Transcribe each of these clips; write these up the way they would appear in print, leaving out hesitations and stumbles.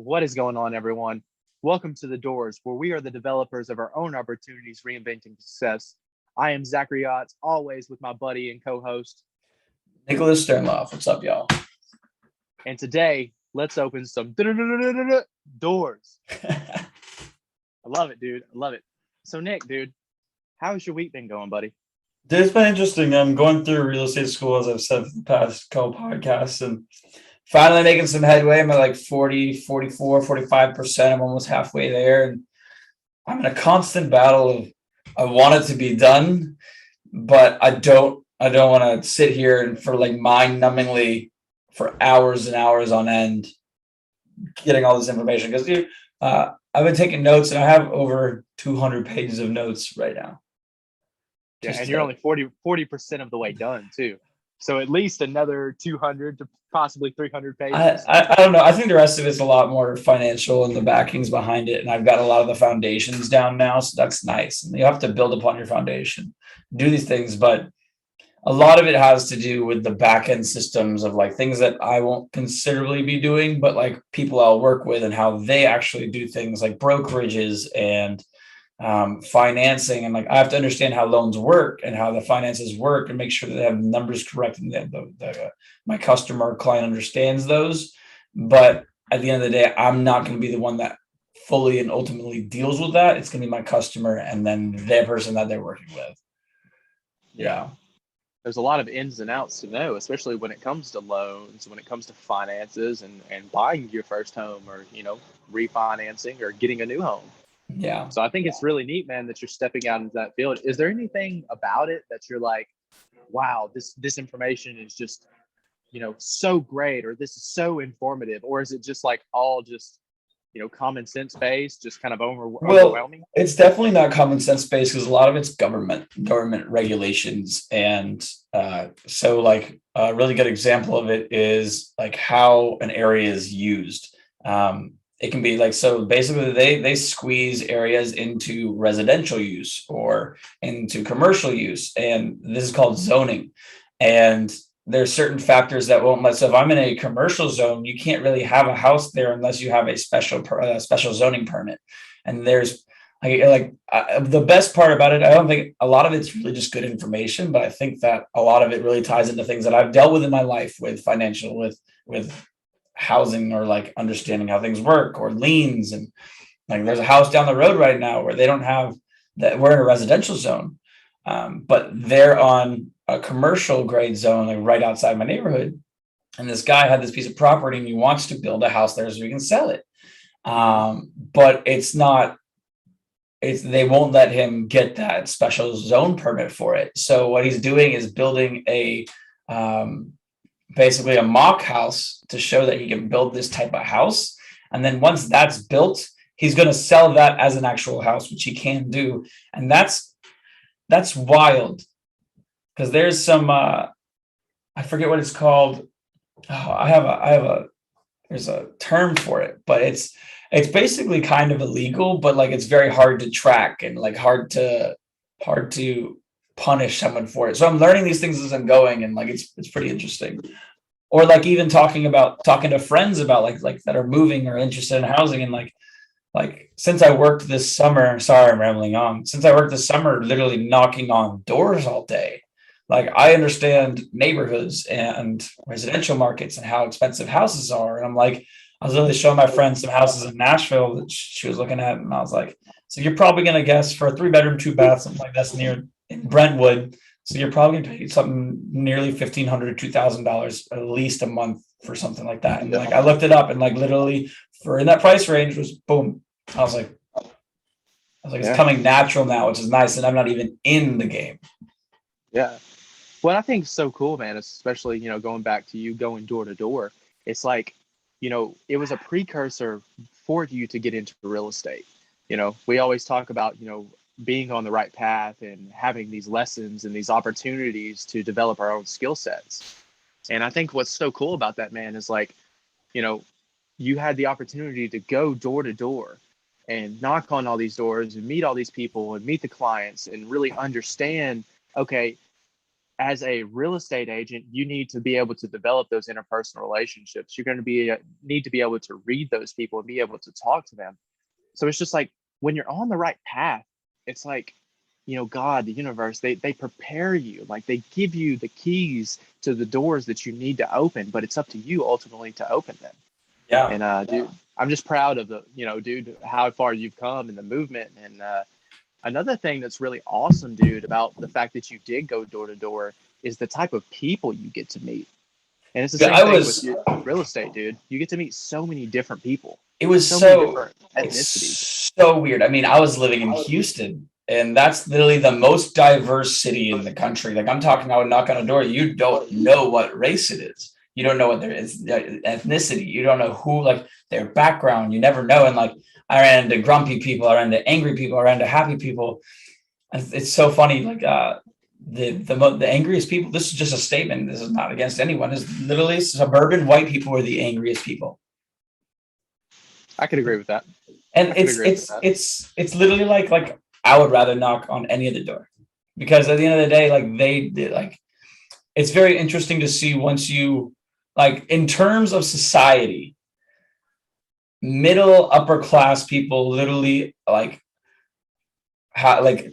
What is going on, everyone? Welcome to the Doors, where we are the developers of our own opportunities reinventing success. I am Zachary Yachts, always with my buddy and co-host. Nicholas Sternloff. What's up, y'all? And today, let's open some doors. I love it, dude. I love it. So, Nick, dude, how's your week been going, buddy? Dude, it's been interesting. I'm going through real estate school, as I've said for the past couple podcasts, and finally making some headway. I'm at like 40, 44, 45%. I'm almost halfway there. And I'm in a constant battle of I want it to be done, but I don't want to sit here and for like mind-numbingly for hours and hours on end getting all this information. Because I've been taking notes and I have over 200 pages of notes right now. Yeah, and you're only 40% of the way done, too. So at least another 200 to possibly 300 pages. I don't know. I think the rest of it's a lot more financial and the backings behind it. And I've got a lot of the foundations down now. So that's nice. And you have to build upon your foundation, do these things. But a lot of it has to do with the back end systems of like things that I won't considerably be doing, but like people I'll work with and how they actually do things like brokerages and financing. And like I have to understand how loans work and how the finances work and make sure that they have the numbers correct and that my customer client understands those. But at the end of the day, I'm not going to be the one that fully and ultimately deals with that. It's going to be my customer and then their person that they're working with. Yeah. There's a lot of ins and outs to know, especially when it comes to loans, when it comes to finances and buying your first home or, refinancing or getting a new home. Yeah. So I think it's really neat, man, that you're stepping out into that field. Is there anything about it that you're like, wow, this information is just, so great, or this is so informative, or is it just like all just, common sense based, just kind of overwhelming? It's definitely not common sense based because a lot of it's government regulations. And so like a really good example of it is like how an area is used. It can be like, so basically they squeeze areas into residential use or into commercial use. And this is called zoning. And there's certain factors that won't let. So if I'm in a commercial zone, you can't really have a house there unless you have a special zoning permit. And there's the best part about it, I don't think a lot of it's really just good information, but I think that a lot of it really ties into things that I've dealt with in my life with financial, with housing or like understanding how things work or liens. And like there's a house down the road right now where they don't have that. We're in a residential zone, but they're on a commercial grade zone, like right outside my neighborhood. And this guy had this piece of property and he wants to build a house there so we can sell it. But they won't let him get that special zone permit for it. So what he's doing is building basically a mock house to show that he can build this type of house. And then once that's built, he's going to sell that as an actual house, which he can do. And that's wild because there's some, I forget what it's called. Oh, there's a term for it, but it's basically kind of illegal, but like, it's very hard to track and like hard to punish someone for it. So I'm learning these things as I'm going, and like it's pretty interesting. Or like even talking to friends about like that are moving or interested in housing, and like since I worked this summer, sorry I'm rambling on. Since I worked this summer, literally knocking on doors all day. Like I understand neighborhoods and residential markets and how expensive houses are, and I'm like, I was literally showing my friend some houses in Nashville that she was looking at, and I was like, so you're probably gonna guess for a 3-bedroom, 2-bath, something like that's near in Brentwood. So you're probably going to pay something nearly $1,500 to $2,000 at least a month for something like that. And like I looked it up, and like literally for in that price range was boom. I was like, it's coming natural now, which is nice, and I'm not even in the game. Yeah. What I think is so cool, man, especially going back to you going door to door. It's like, it was a precursor for you to get into real estate. We always talk about being on the right path and having these lessons and these opportunities to develop our own skill sets. And I think what's so cool about that, man, is like, you had the opportunity to go door to door and knock on all these doors and meet all these people and meet the clients and really understand, okay, as a real estate agent, you need to be able to develop those interpersonal relationships. You're going to need to be able to read those people and be able to talk to them. So it's just like when you're on the right path, it's like, God, the universe, they prepare you, like they give you the keys to the doors that you need to open, but it's up to you ultimately to open them. Yeah. And dude, I'm just proud of dude, how far you've come in the movement. And another thing that's really awesome, dude, about the fact that you did go door to door is the type of people you get to meet. And it's the Yeah, same thing with your real estate, dude. You get to meet so many different people. It was so many different ethnicities. So weird. I mean, I was living in Houston, and that's literally the most diverse city in the country. Like I'm talking, I would knock on a door. You don't know what race it is. You don't know what their ethnicity. You don't know who, like their background. You never know. And like I ran into grumpy people, I ran into angry people, I ran into happy people. And it's so funny. Like the angriest people. This is just a statement. This is not against anyone. Is literally suburban white people are the angriest people. I could agree with that. And it's literally like I would rather knock on any other door, because at the end of the day, like they it's very interesting to see once you, like, in terms of society, middle upper class people literally like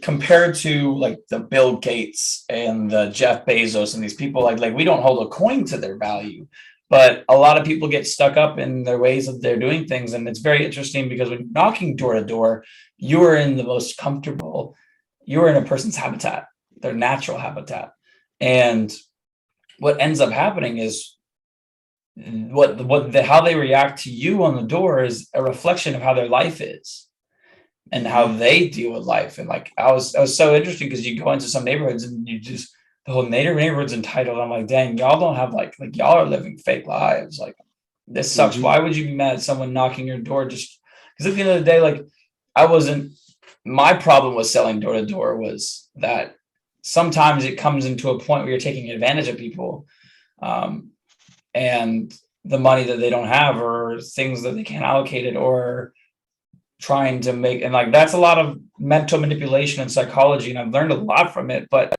compared to like the Bill Gates and the Jeff Bezos and these people, like we don't hold a coin to their value. But a lot of people get stuck up in their ways of they're doing things. And it's very interesting because when knocking door to door, you are in the most comfortable, you are in a person's habitat, their natural habitat. And what ends up happening is how they react to you on the door is a reflection of how their life is and how they deal with life. And like, I was so interesting because you go into some neighborhoods and you just, the whole neighborhood's entitled. I'm like, dang, y'all don't have like y'all are living fake lives. Like this sucks. Mm-hmm. Why would you be mad at someone knocking your door? Just because at the end of the day, like my problem with selling door to door was that sometimes it comes into a point where you're taking advantage of people, and the money that they don't have or things that they can't allocate it, or trying to make, and like, that's a lot of mental manipulation and psychology. And I've learned a lot from it, but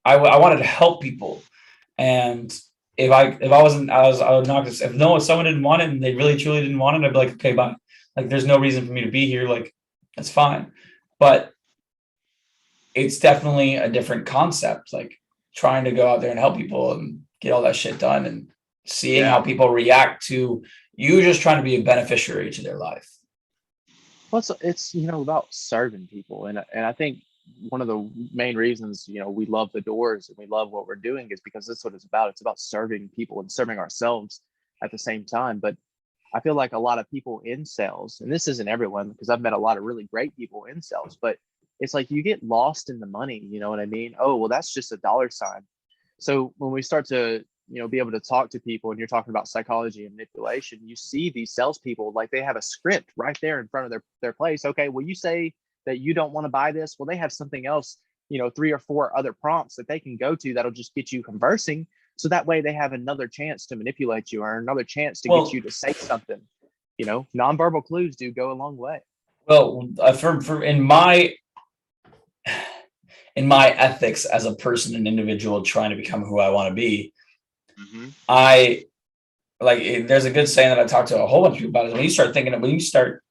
I wanted to help people. And if I would knock this, if someone didn't want it and they really truly didn't want it, I'd be like, okay, bye. Like, there's no reason for me to be here. Like, that's fine. But it's definitely a different concept, like trying to go out there and help people and get all that shit done and seeing how people react to you just trying to be a beneficiary to their life. Well, it's about serving people. And I think one of the main reasons, we love the doors and we love what we're doing is because that's what it's about. It's about serving people and serving ourselves at the same time. But I feel like a lot of people in sales, and this isn't everyone, because I've met a lot of really great people in sales, but it's like you get lost in the money. You know what I mean? Oh, well, that's just a dollar sign. So when we start to, be able to talk to people, and you're talking about psychology and manipulation, you see these salespeople, like they have a script right there in front of their place. Okay, well, you say that you don't want to buy this. Well, they have something else, 3 or 4 other prompts that they can go to that'll just get you conversing. So that way they have another chance to manipulate you or another chance to get you to say something. Nonverbal clues do go a long way. Well, in my ethics as a person, an individual trying to become who I want to be, I like, there's a good saying that I talked to a whole bunch of people about is when you start,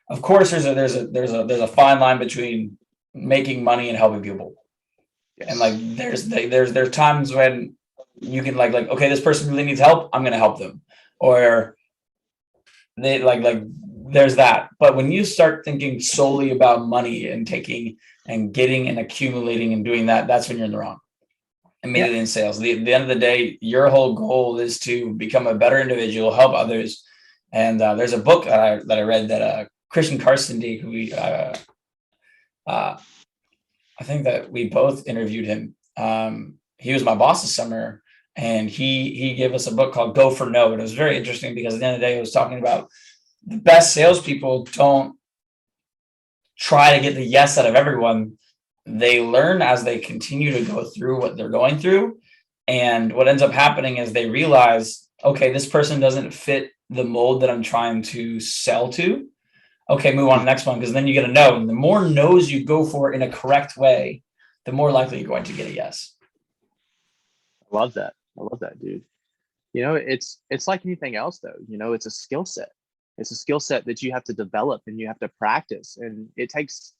of course, there's a fine line between making money and helping people. Yes. And like, there's times when you can like, okay, this person really needs help, I'm going to help them. Or they like, there's that. But when you start thinking solely about money and taking and getting and accumulating and doing that, that's when you're in the wrong. And mainly in sales. At the end of the day, your whole goal is to become a better individual, help others. And there's a book that I read that Christian Carson, who I think that we both interviewed him. He was my boss this summer, and he gave us a book called Go for No. And it was very interesting because at the end of the day, it was talking about the best salespeople don't try to get the yes out of everyone. They learn as they continue to go through what they're going through. And what ends up happening is they realize, okay, this person doesn't fit the mold that I'm trying to sell to. Okay, move on to the next one, because then you get a no. And the more no's you go for in a correct way, the more likely you're going to get a yes. love that. I love that, dude. You know, it's like anything else though. You know, it's a skill set. It's a skill set that you have to develop and you have to practice. And it takes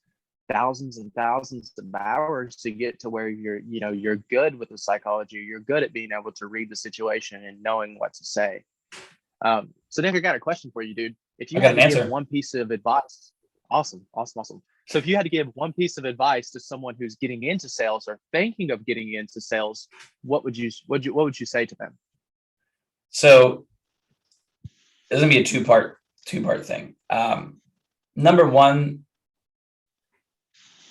thousands and thousands of hours to get to where you're good with the psychology. You're good at being able to read the situation and knowing what to say. So Nick, I got a question for you, dude. If you I got had an to give answer. one piece of advice, awesome. So if you had to give one piece of advice to someone who's getting into sales or thinking of getting into sales, what would you say to them? So there's gonna be a two-part thing. Number one,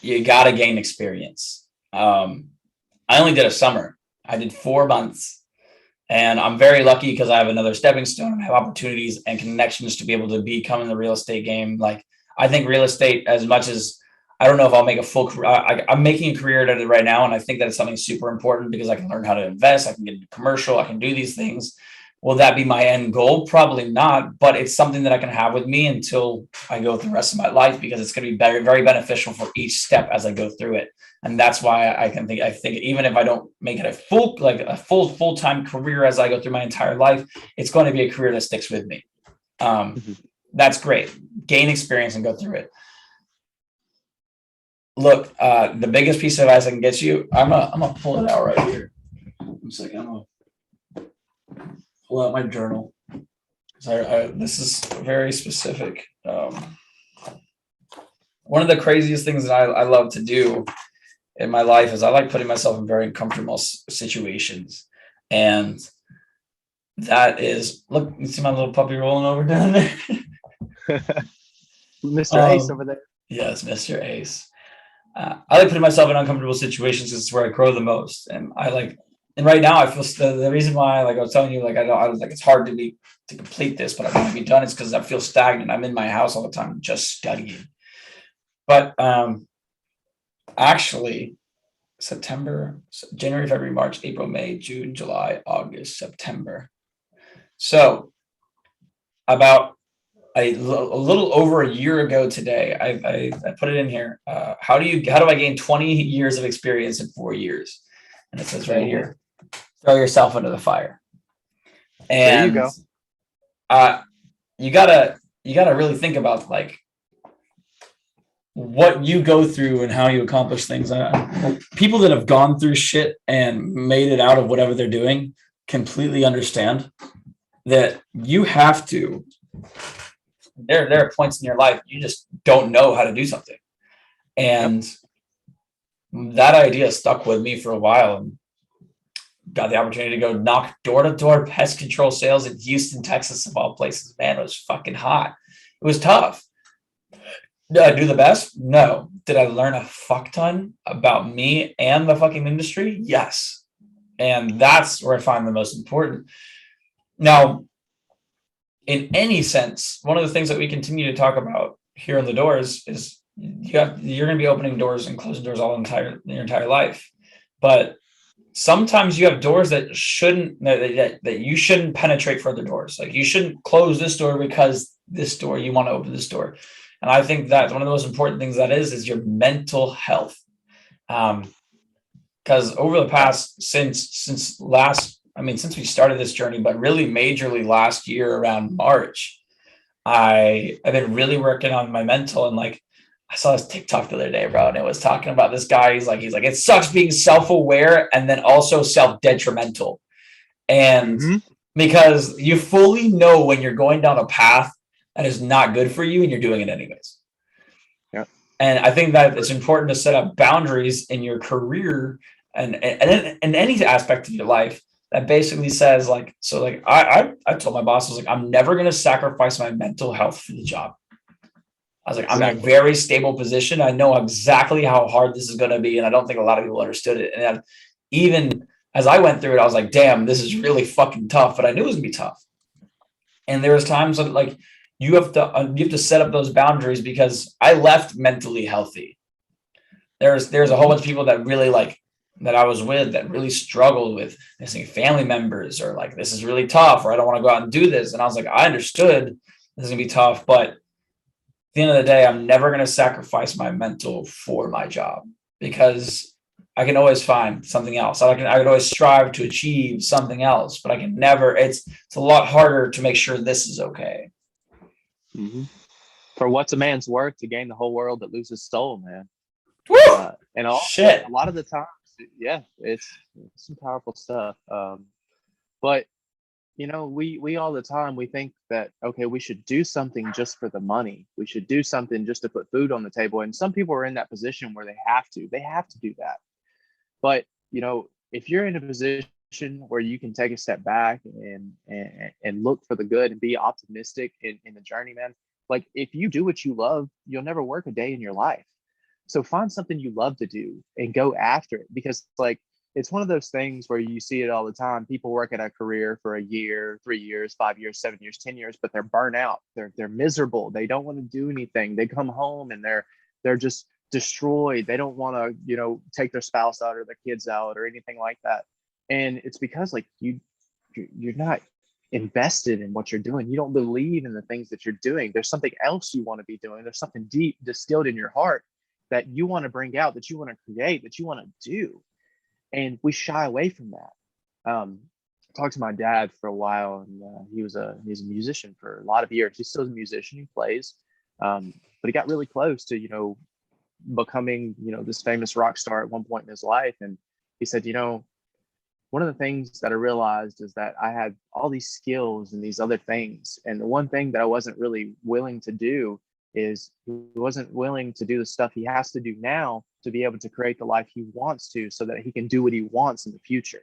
you gotta gain experience. I only did a summer. I did 4 months, and I'm very lucky because I have another stepping stone. I have opportunities and connections to be able to become in the real estate game. Like, I think real estate, as much as I don't know if I'll make a full career, I'm making a career out of it right now, and I think that it's something super important because I can learn how to invest. I can get into commercial. I can do these things. Will that be my end goal? Probably not, but it's something that I can have with me until I go through the rest of my life, because it's going to be very, very beneficial for each step as I go through it. And that's why I think even if I don't make it a full-time career as I go through my entire life, it's going to be a career that sticks with me. That's great. Gain experience and go through it. Look, the biggest piece of advice I can get you, I'm gonna pull it out right here. One second, I'm gonna pull out my journal, because this is very specific. One of the craziest things that I love to do in my life is I like putting myself in very uncomfortable situations. And that is, look, you see my little puppy rolling over down there? Mr. Ace over there. Yes, Mr. Ace. I like putting myself in uncomfortable situations because it's where I grow the most. And right now I feel the reason why, like I was telling you, like I was like, it's hard to complete this, but I want to be done. It's because I feel stagnant. I'm in my house all the time, just studying. But actually, September, January, February, March, April, May, June, July, August, September. So about a little over a year ago today, I put it in here. How do I gain 20 years of experience in 4 years? And it says right here, throw yourself into the fire. And there you go. You gotta really think about like what you go through and how you accomplish things. People that have gone through shit and made it out of whatever they're doing completely understand that you have to. There are points in your life you just don't know how to do something, and that idea stuck with me for a while. And got the opportunity to go knock door-to-door pest control sales in Houston, Texas, of all places. Man, it was fucking hot. It was tough. Did I do the best? No. Did I learn a fuck ton about me and the fucking industry? Yes. And that's where I find the most important. Now, in any sense, one of the things that we continue to talk about here on the Doors is you're going to be opening doors and closing doors your entire life. But sometimes you have doors that you shouldn't penetrate further doors. Like, you shouldn't close this door because this door, you want to open this door. And I think that one of the most important things that is your mental health. Because over the past, since we started this journey, but really majorly last year around March, I've been really working on my mental. And like, I saw this TikTok the other day, bro, and it was talking about this guy. He's like, it sucks being self-aware and then also self-detrimental. And because you fully know when you're going down a path that is not good for you and you're doing it anyways. Yeah. And I think that it's important to set up boundaries in your career and in any aspect of your life that basically says like, so like I told my boss, I was like, I'm never going to sacrifice my mental health for the job. I was like, I'm in a very stable position. I know exactly how hard this is going to be. And I don't think a lot of people understood it. And even as I went through it, I was like, damn, this is really fucking tough, but I knew it was gonna be tough. And there was times that like, you have to set up those boundaries, because I left mentally healthy. There's a whole bunch of people that really that I was with that really struggled with missing family members, or like, this is really tough, or I don't want to go out and do this. And I was like, I understood this is gonna be tough, but at the end of the day, I'm never going to sacrifice my mental for my job, because I can always find something else. I can always strive to achieve something else, but I can never, it's a lot harder to make sure this is okay. Mm-hmm. For what's a man's worth to gain the whole world that loses his soul, man. Woo! And Shit. a lot of the times, yeah, it's some powerful stuff. But we all the time we think that, okay, we should do something just for the money. We should do something just to put food on the table. And some people are in that position where they have to do that. But if you're in a position where you can take a step back and look for the good and be optimistic in the journey, man, like if you do what you love, you'll never work a day in your life. So find something you love to do and go after it, because like it's one of those things where you see it all the time. People work at a career for a year, 3 years, 5 years, 7 years, 10 years, but they're burnt out. They're miserable. They don't want to do anything. They come home and they're just destroyed. They don't want to, take their spouse out or their kids out or anything like that. And it's because like you're not invested in what you're doing. You don't believe in the things that you're doing. There's something else you want to be doing. There's something deep distilled in your heart that you want to bring out, that you want to create, that you want to do. And we shy away from that. I talked to my dad for a while, and he's a musician for a lot of years. He's still a musician. He plays, but he got really close to becoming this famous rock star at one point in his life. And he said, one of the things that I realized is that I had all these skills and these other things, and the one thing that I wasn't really willing to do is he wasn't willing to do the stuff he has to do now to be able to create the life he wants to, so that he can do what he wants in the future.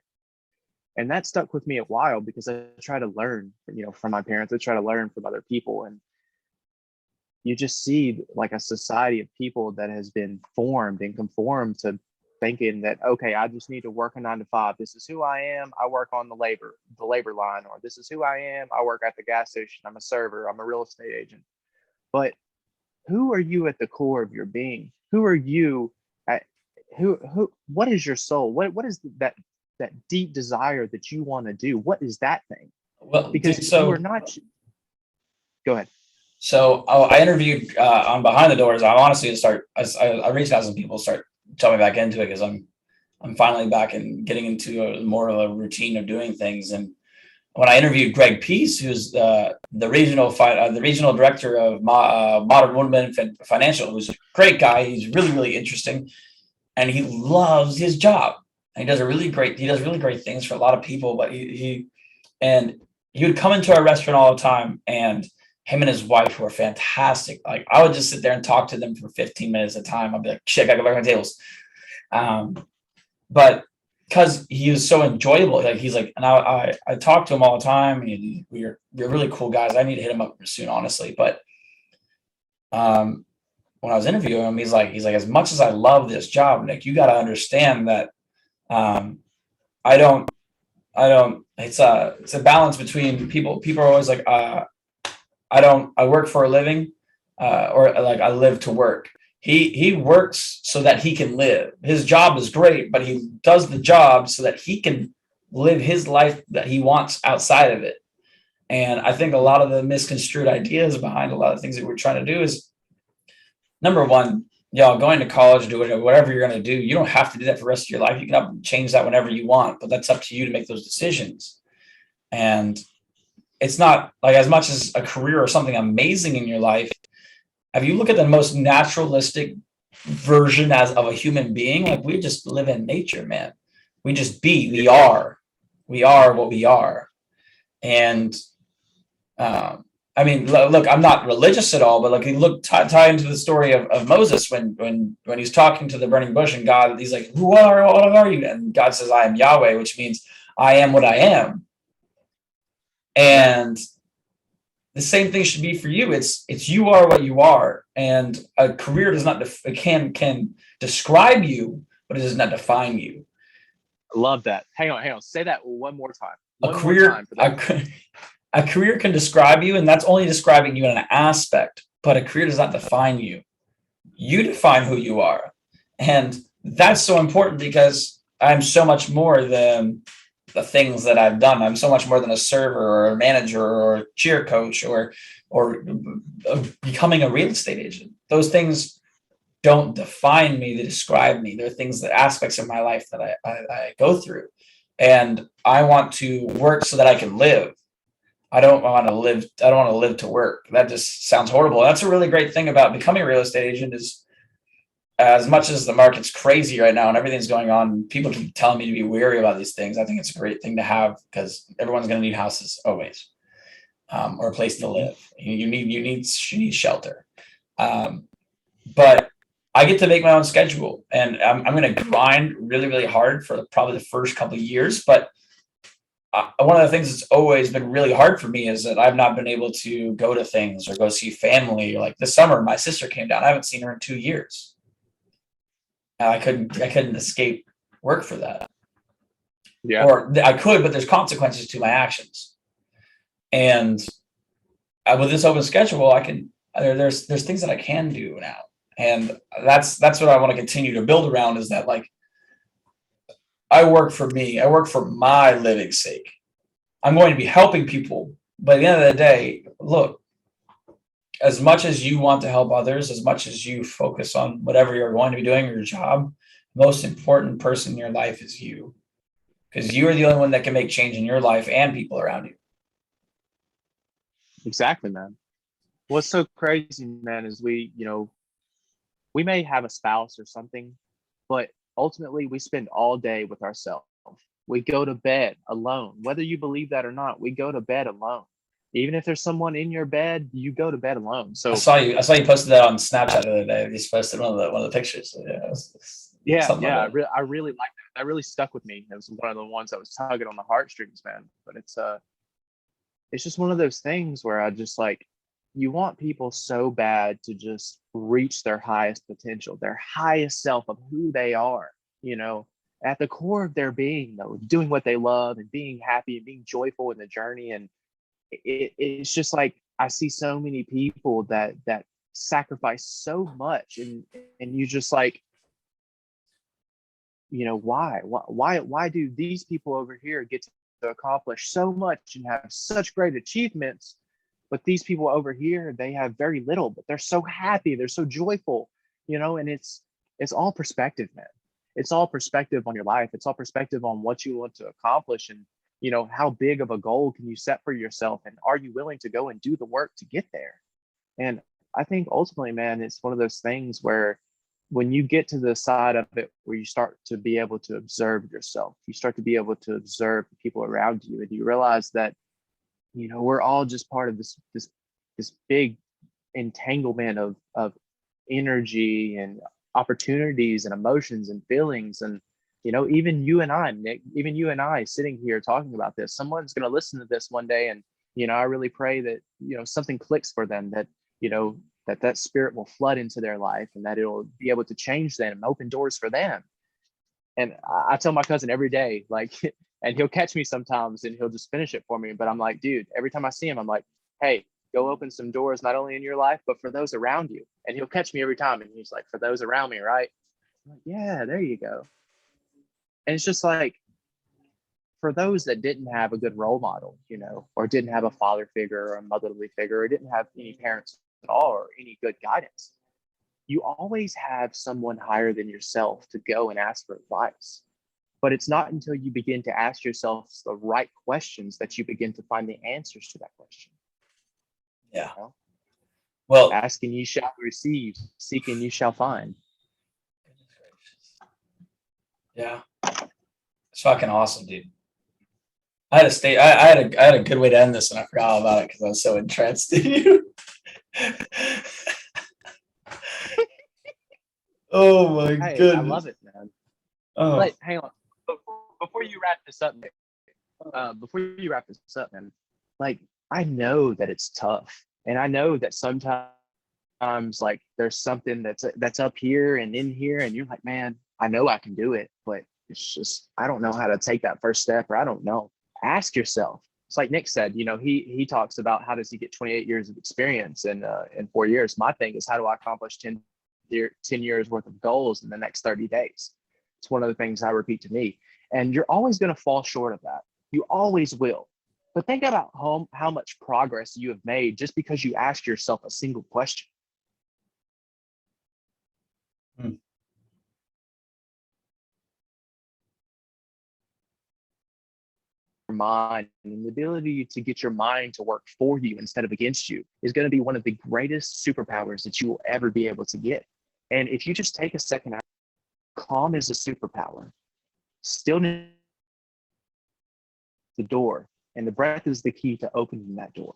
And that stuck with me a while, because I try to learn, from my parents. I try to learn from other people. And you just see like a society of people that has been formed and conformed to thinking that, okay, I just need to work a 9 to 5. This is who I am. I work on the labor line, or this is who I am. I work at the gas station. I'm a server. I'm a real estate agent. But who are you at the core of your being? Who are you what is your soul? What is that deep desire that you want to do? What is that thing? Well, Because dude, so you are not. Go ahead. So I interviewed on Behind the Doors. I'm honestly to start. I reached out to some people, start jumping back into it, because I'm finally back and getting into more of a routine of doing things. And when I interviewed Greg Peace, who's the regional director of Modern Woodman Financial, who's a great guy. He's really, really interesting, and he loves his job. And he does really great things for a lot of people. But he would come into our restaurant all the time, and him and his wife, who are fantastic. Like I would just sit there and talk to them for 15 minutes at a time. I'd be like, shit, I gotta work on tables. But because he was so enjoyable, like he's like, and I talk to him all the time. And we're really cool guys. I need to hit him up soon, honestly. But when I was interviewing him, he's like, as much as I love this job, Nick, you got to understand that I don't. It's a balance between people. People are always like, I work for a living, or like I live to work. He works so that he can live. His job is great, but he does the job so that he can live his life that he wants outside of it. And I think a lot of the misconstrued ideas behind a lot of things that we're trying to do is, number one, going to college, doing whatever you're going to do, you don't have to do that for the rest of your life. You can change that whenever you want, but that's up to you to make those decisions. And it's not like as much as a career or something amazing in your life. If you look at the most naturalistic version of a human being, like we just live in nature, man. We just be. We are what we are. And I mean, look, I'm not religious at all, but like you look tie into the story of Moses when he's talking to the burning bush, and God, he's like, what are you? And God says, I am Yahweh, which means I am what I am. And the same thing should be for you. It's you are what you are, and a career does not can describe you, but it does not define you. Love that. Hang on. Say that one more time. A career can describe you, and that's only describing you in an aspect, but a career does not define you. You define who you are. And that's so important, because I'm so much more than the things that I've done. I'm so much more than a server or a manager or a cheer coach or becoming a real estate agent. Those things don't define me, they describe me. They're things that aspects of my life that I go through. And I want to work so that I can live. I don't want to live to work. That just sounds horrible. That's a really great thing about becoming a real estate agent is, as much as the market's crazy right now and everything's going on, people keep telling me to be wary about these things. I think it's a great thing to have because everyone's going to need houses always, or a place to live. You need shelter. But I get to make my own schedule, and I'm going to grind really, really hard for probably the first couple of years. But one of the things that's always been really hard for me is that I've not been able to go to things or go see family. Like this summer, my sister came down. I haven't seen her in 2 years. I couldn't escape work for that. Yeah. Or I could, but there's consequences to my actions. And with this open schedule, I can there's things that I can do now, and that's what I want to continue to build around. Is that like I work for me, I work for my living sake. I'm going to be helping people, but at the end of the day, look, as much as you want to help others, as much as you focus on whatever you're going to be doing, your job, most important person in your life is you, because you are the only one that can make change in your life and people around you. Exactly, man. What's so crazy, man, is we may have a spouse or something, but ultimately we spend all day with ourselves. We go to bed alone. Whether you believe that or not, we go to bed alone. Even if there's someone in your bed, you go to bed alone. I So saw you. I saw you posted that on Snapchat the other day. You just posted one of the pictures. So, yeah, something yeah, like that. I really like that. That really stuck with me. It was one of the ones that was tugging on the heartstrings, man. But it's just one of those things where I just like, you want people so bad to just reach their highest potential, their highest self of who they are, at the core of their being, though, doing what they love and being happy and being joyful in the journey. And it's just like I see so many people that sacrifice so much, and you just like, why do these people over here get to accomplish so much and have such great achievements, but these people over here, they have very little, but they're so happy, they're so joyful, and it's all perspective, man. It's all perspective on your life. It's all perspective on what you want to accomplish, and how big of a goal can you set for yourself, and are you willing to go and do the work to get there? And I think ultimately, man, it's one of those things where when you get to the side of it where you start to be able to observe yourself, you start to be able to observe the people around you, and you realize that we're all just part of this big entanglement of energy and opportunities and emotions and feelings. And even you and I, Nick, even you and I sitting here talking about this, someone's going to listen to this one day, and I really pray that something clicks for them, that that spirit will flood into their life, and that it'll be able to change them and open doors for them. And I tell my cousin every day, like, and he'll catch me sometimes and he'll just finish it for me. But I'm like, dude, every time I see him, I'm like, hey, go open some doors, not only in your life, but for those around you. And he'll catch me every time. And he's like, for those around me, right? I'm like, yeah, there you go. And it's just like, for those that didn't have a good role model, or didn't have a father figure or a motherly figure, or didn't have any parents at all, or any good guidance, you always have someone higher than yourself to go and ask for advice. But it's not until you begin to ask yourself the right questions that you begin to find the answers to that question. Yeah. Well, asking you shall receive, seeking you shall find. Yeah. It's fucking awesome, dude. I had a good way to end this, and I forgot all about it because I was so entranced in you. Oh my goodness. I love it, man. Oh. But hang on. Before you wrap this up, Nick, man, like, I know that it's tough. And I know that sometimes like there's something that's up here and in here, and you're like, man, I know I can do it, but it's just, I don't know how to take that first step, or I don't know. Ask yourself. It's like Nick said, he talks about how does he get 28 years of experience in 4 years. My thing is, how do I accomplish 10 years worth of goals in the next 30 days? It's one of the things I repeat to me. And you're always going to fall short of that. You always will. But think about how much progress you have made just because you asked yourself a single question. mind, and the ability to get your mind to work for you instead of against you is going to be one of the greatest superpowers that you will ever be able to get. And if you just take a second out, calm is a superpower. Stillness is the door, and the breath is the key to opening that door.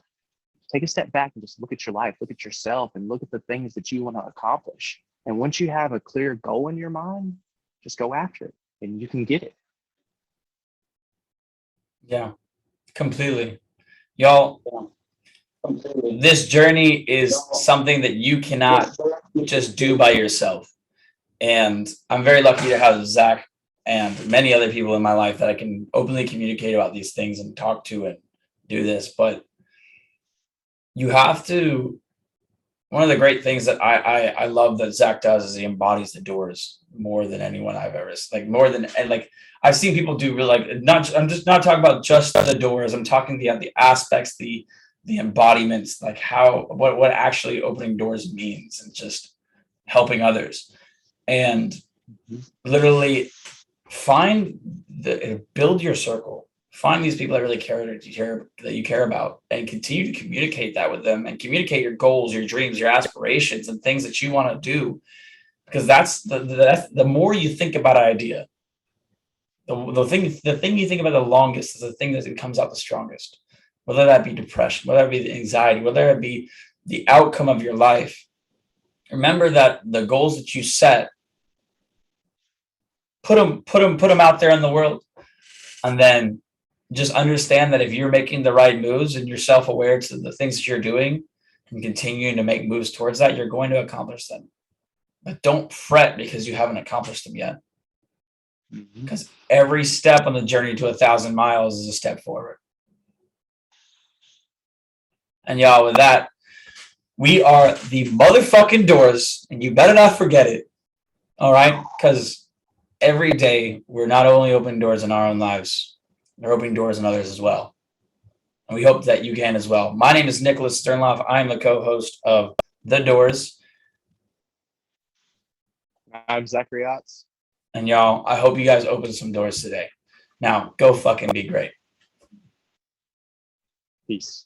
Take a step back and just look at your life, look at yourself, and look at the things that you want to accomplish. And once you have a clear goal in your mind, just go after it, and you can get it. Yeah, completely. Y'all, this journey is something that you cannot just do by yourself. And I'm very lucky to have Zach and many other people in my life that I can openly communicate about these things and talk to and do this. But you have to, one of the great things that I love that Zach does is he embodies the doors more than anyone I've ever, like more than, and like I've seen people do really, like, not, I'm just not talking about just the doors. I'm talking the aspects, the embodiments, like how, what actually opening doors means and just helping others. And literally build your circle, find these people that really that you care about, and continue to communicate that with them, and communicate your goals, your dreams, your aspirations, and things that you want to do. Because that's the more you think about an idea, the thing you think about the longest is the thing that comes out the strongest. Whether that be depression, whether it be the anxiety, whether it be the outcome of your life. Remember that the goals that you set, put them out there in the world, and then just understand that if you're making the right moves and you're self-aware to the things that you're doing and continuing to make moves towards that, you're going to accomplish them. But don't fret because you haven't accomplished them yet. Because every step on the journey to 1,000 miles is a step forward. And y'all, with that, we are the motherfucking Doors, and you better not forget it. All right? Because every day we're not only opening doors in our own lives, we're opening doors in others as well. And we hope that you can as well. My name is Nicholas Sternloff. I am the co-host of The Doors. I'm Zachary Otts. And y'all, I hope you guys open some doors today. Now, go fucking be great. Peace.